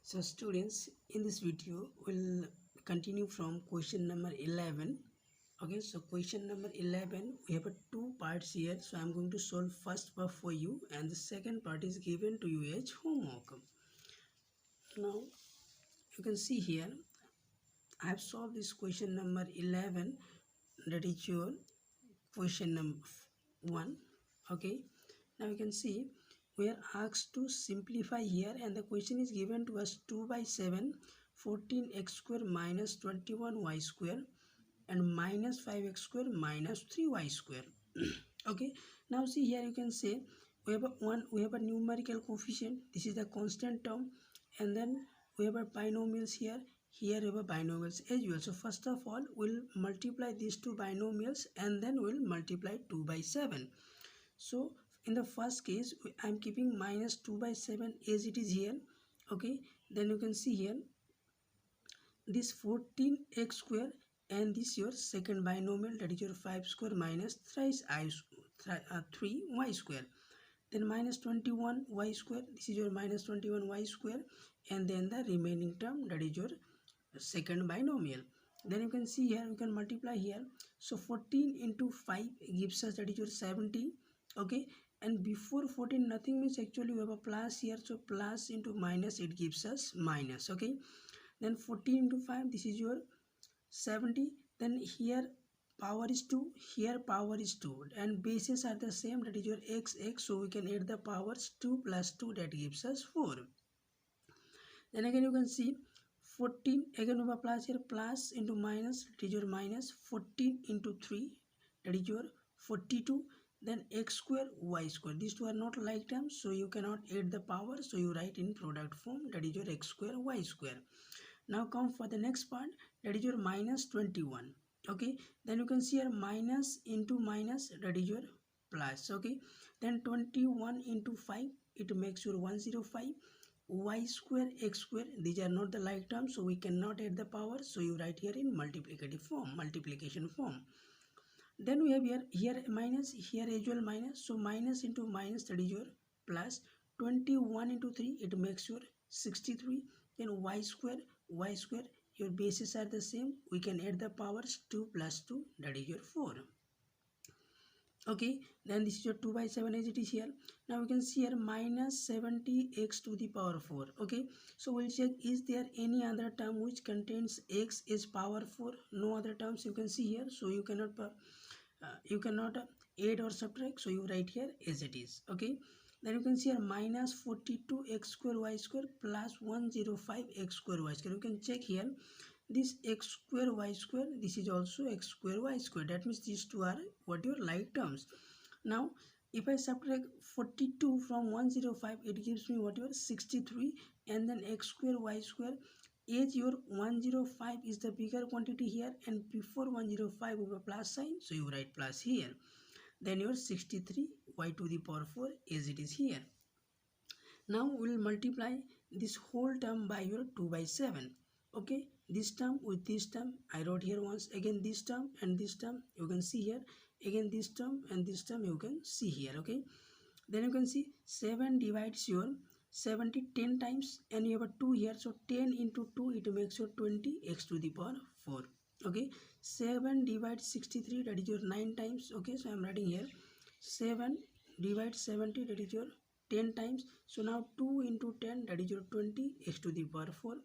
So students, in this video we'll continue from question number 11. Okay, so question number 11, we have two parts here. So I'm going to solve first part for you and the second part is given to you as homework. Now you can see here I have solved this question number 11, that is your question number 1. Okay, now you can see we are asked to simplify here and the question is given to us 2 by 7 14x square minus 21y square and minus 5x square minus 3y square. Okay, now see here you can say we have a numerical coefficient, this is the constant term, and then we have a binomials here we have a binomials as well. So first of all we'll multiply these two binomials and then we'll multiply 2 by 7. So in the first case I'm keeping minus 2 by 7 as it is here. Okay, then you can see here this 14x square and this your second binomial, that is your 5 square minus thrice 3y square, then minus 21y square, this is your minus 21y square, and then the remaining term, that is your second binomial. Then you can see here we can multiply here. So 14 into 5 gives us, that is your 70. Okay, and before 14 nothing means actually we have a plus here, so plus into minus it gives us minus. Okay, then 14 into 5, this is your 70. Then here power is 2, here power is 2, and bases are the same, that is your x, so we can add the powers. 2 plus 2, that gives us 4. Then again you can see 14, again we have plus here, plus into minus, that is your minus 14 into 3, that is your 42. Then x square y square, these two are not like terms, so you cannot add the power, so you write in product form, that is your x square y square. Now come for the next part, that is your minus 21. Okay, then you can see here minus into minus, that is your plus. Okay, then 21 into 5, it makes your 105. Y square x square, these are not the like terms, so we cannot add the power, so you write here in multiplicative form, multiplication form. Then we have here minus, here as well minus, so minus into minus, that is your plus. 21 into 3, it makes your 63. Then y square, your bases are the same, we can add the powers. 2 plus 2, that is your 4. Okay, then this is your 2 by 7 as it is here. Now we can see here minus 70x to the power 4. Okay, so we'll check is there any other term which contains x is power 4. No other terms you can see here, so you cannot add or subtract, so you write here as it is. Okay, then you can see here minus 42x square y square plus 105x square y square. You can check here this x square y square, this is also x square y square, that means these two are what your like terms. Now if I subtract 42 from 105, it gives me what your 63, and then x square y square, as your 105 is the bigger quantity here and before 105 with a plus sign, so you write plus here. Then your 63 y to the power 4 as it is here. Now we will multiply this whole term by your 2 by 7. Okay, this term with this term I wrote here once, again this term and this term you can see here, again this term and this term you can see here. Okay, then you can see 7 divides your 70 10 times and you have a 2 here, so 10 into 2 it makes your 20 x to the power 4. Okay, 7 divides 63, that is your 9 times. Okay, so I am writing here 7 divides 70, that is your 10 times. So now 2 into 10, that is your 20 x to the power 4.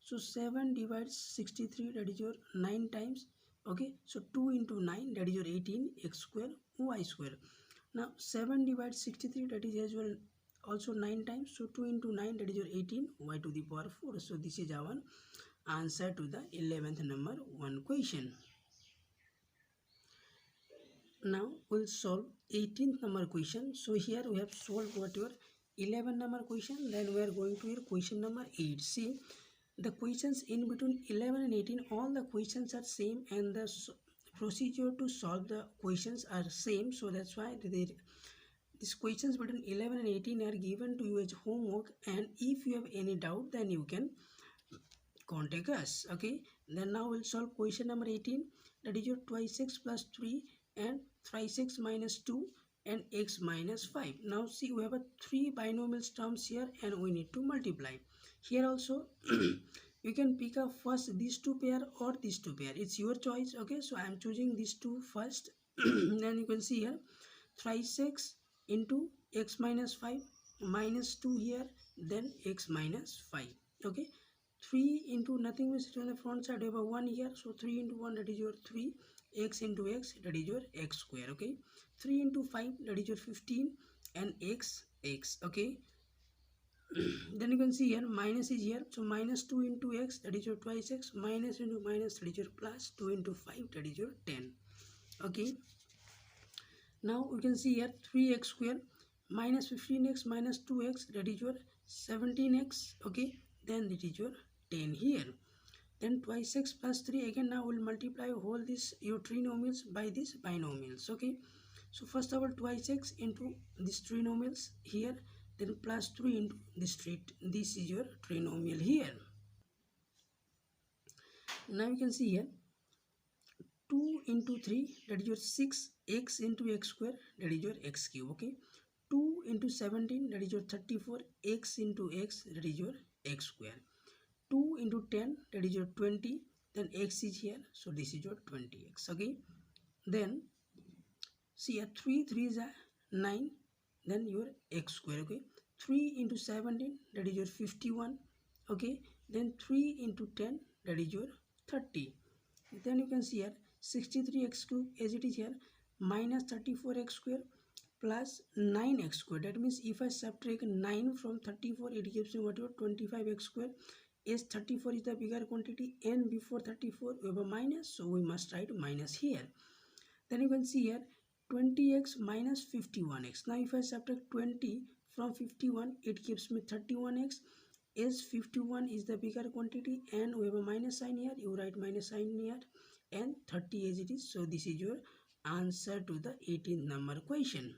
So 7 divides 63, that is your 9 times. Okay, so 2 into 9, that is your 18 x square y square. Now 7 divides 63, that is as well also 9 times. So 2 into 9, that is your 18 y to the power 4. So this is our answer to the 11th number 1 question. Now we'll solve 18th number question. So here we have solved what your 11 number question. Then we are going to your question number 8. See, the questions in between 11 and 18, all the questions are same and the procedure to solve the questions are same. So that's why these questions between 11 and 18 are given to you as homework, and if you have any doubt then you can contact us. Okay, then now we'll solve question number 18, that is your twice x plus 3 and thrice x minus 2 and x minus 5. Now see, we have a 3 binomial terms here and we need to multiply. Here also you can pick up first these two pair or these two pair. It's your choice. Okay, so I am choosing these two first. Then you can see here thrice x into x minus 5 minus 2 here, then x minus 5. Okay, 3 into nothing will sit on the front side. We have a 1 here, so 3 into 1, that is your 3, x into x, that is your x square. Okay, 3 into 5, that is your 15, and x. Okay, then you can see here minus is here, so minus 2 into x, that is your twice x, minus into minus, that is your plus 2 into 5, that is your 10. Okay, now we can see here 3x square minus 15x minus 2x, that is your 17x. Okay, then it is your 10 here. Then twice x plus 3, again now we'll multiply whole this your trinomials by these binomials. Okay, so first of all twice x into these trinomials here, then plus 3 into this this is your trinomial here. Now you can see here 2 into 3, that is your 6x into x square, that is your x cube. Okay, 2 into 17, that is your 34, x into x, that is your x square. 2 into 10, that is your 20, then x is here, so this is your 20x. Okay, then see a 3 is a 9, then your x square. Okay, 3 into 17, that is your 51. Okay, then 3 into 10, that is your 30. Then you can see here 63x cube as it is here, minus 34x square plus 9x square. That means if I subtract 9 from 34, it gives me whatever 25x square. As 34 is the bigger quantity and before 34 we have a minus, so we must write minus here. Then you can see here 20x minus 51x. Now if I subtract 20 from 51, it gives me 31x. As 51 is the bigger quantity and we have a minus sign here, you write minus sign here, and 30 as it is. So this is your answer to the 18th number question.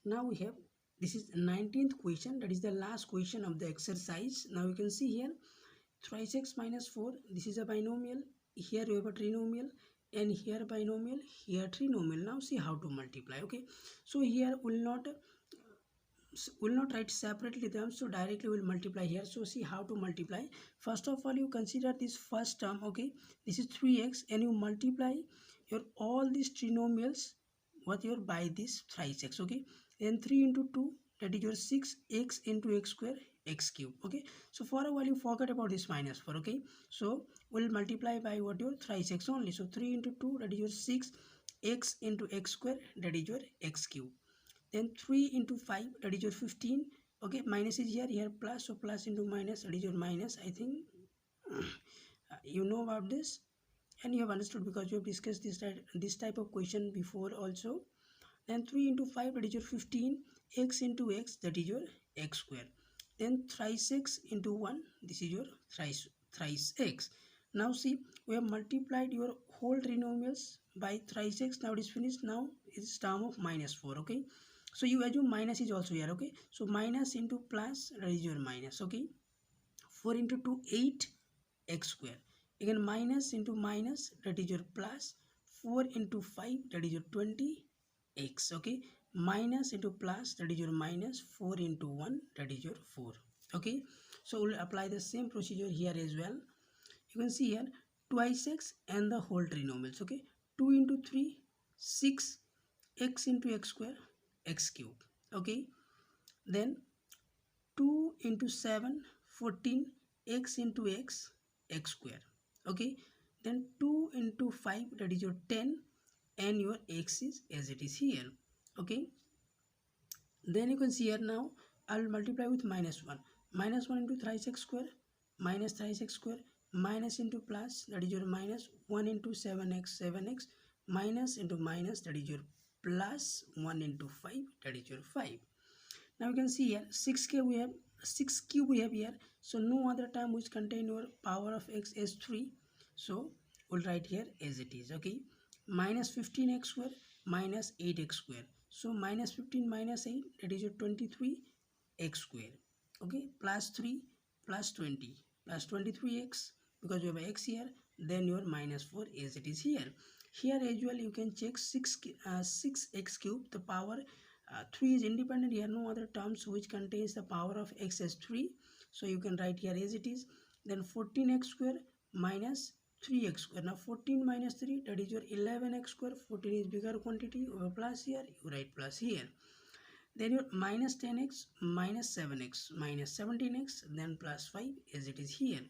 Now we have, this is 19th question, that is the last question of the exercise. Now you can see here thrice x minus 4, this is a binomial, here we have a trinomial, and here binomial, here trinomial. Now see how to multiply. Okay, so here will not write separately them, so directly will multiply here. So see how to multiply. First of all, you consider this first term. Okay, this is 3x, and you multiply your all these trinomials what your by this thrice x. Okay, then 3 into 2, that is your 6x into x square, x cube. Okay, so for a while you forget about this minus 4. Okay, so we'll multiply by what your thrice x only. So 3 into 2, that is your 6x into x square, that is your x cube. Then 3 into 5, that is your 15. Okay, minus is here, here plus, so plus into minus, that is your minus. I think you know about this and you have understood because you have discussed this type of question before also. Then 3 into 5, that is your 15, x into x, that is your x square. Then thrice x into 1, this is your thrice x. Now see, we have multiplied your whole trinomials by thrice x. Now it is finished. Now it is term of minus 4. Okay, so you assume minus is also here. Okay, so minus into plus, that is your minus. Okay, 4 into 2, 8 x square. Again minus into minus, that is your plus. 4 into 5, that is your 20 x. Okay, minus into plus, that is your minus. 4 into 1, that is your 4. Okay, so we'll apply the same procedure here as well. You can see here twice x and the whole trinomials. Okay, 2 into 3, 6 x into x square, x cube. Okay, then 2 into 7, 14 x into x, x square. Okay, then 2 into 5, that is your 10, and your x is as it is here. Okay, then you can see here now I'll multiply with minus 1. Minus 1 into thrice x square, minus thrice x square, minus into plus, that is your minus. 1 into 7x, 7x, minus into minus, that is your plus. 1 into 5, that is your 5. Now you can see here 6k we have, 6 cube we have here, so no other term which contain your power of x is 3, so we'll write here as it is. Okay, minus 15x square minus 8x square, so minus 15 minus 8, that is your 23x square. Okay, plus 3 plus 20 plus 23x, because we have x here, then your minus 4 as it is here. Here as well you can check 6x cube, the power 3 is independent. Here no other terms which contains the power of x as 3, so you can write here as it is. Then 14x square minus 3x square. Now 14 minus 3, that is your 11x square. 14 is bigger quantity, over plus here, you write plus here. Then your minus 10x minus 7x minus 17x, then plus 5 as it is here.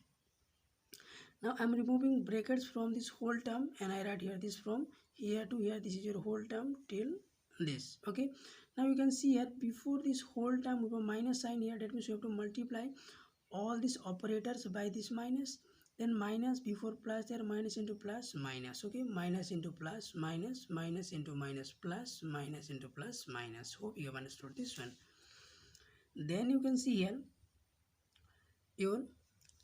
Now I am removing brackets from this whole term and I write here this from here to here. This is your whole term till this. Okay. Now you can see here before this whole term with a minus sign here, that means you have to multiply all these operators by this minus. Then minus before plus, there minus into plus minus. Okay, minus into plus minus, minus into minus plus, minus into plus minus. Hope you have understood this one. Then you can see here your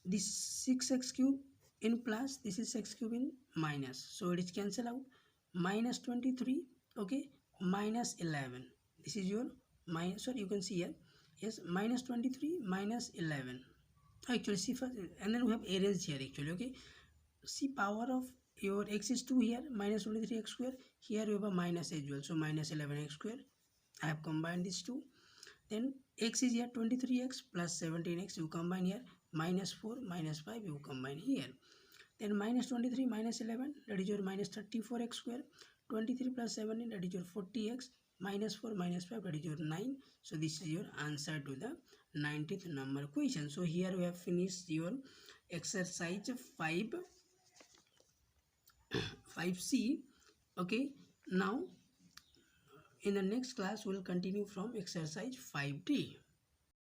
this 6x cube in plus, this is x cube in minus, so it is cancel out. Minus 23, okay, minus 11, this is your minus, sorry, you can see here, yes, minus 23 minus 11. Actually see first, and then we have erased here actually. Okay, see power of your x is 2 here, minus 23x square, here you have a minus as well, so minus 11x square. I have combined these two. Then x is here 23x plus 17x, you combine here, minus 4 minus 5, you combine here. Then minus 23 minus 11, that is your minus 34x square. 23 plus 17, that is your 40x. Minus 4 minus 5, that is your 9. So this is your answer to the 90th number question. So here we have finished your exercise 5C. Okay, now in the next class we will continue from exercise 5D.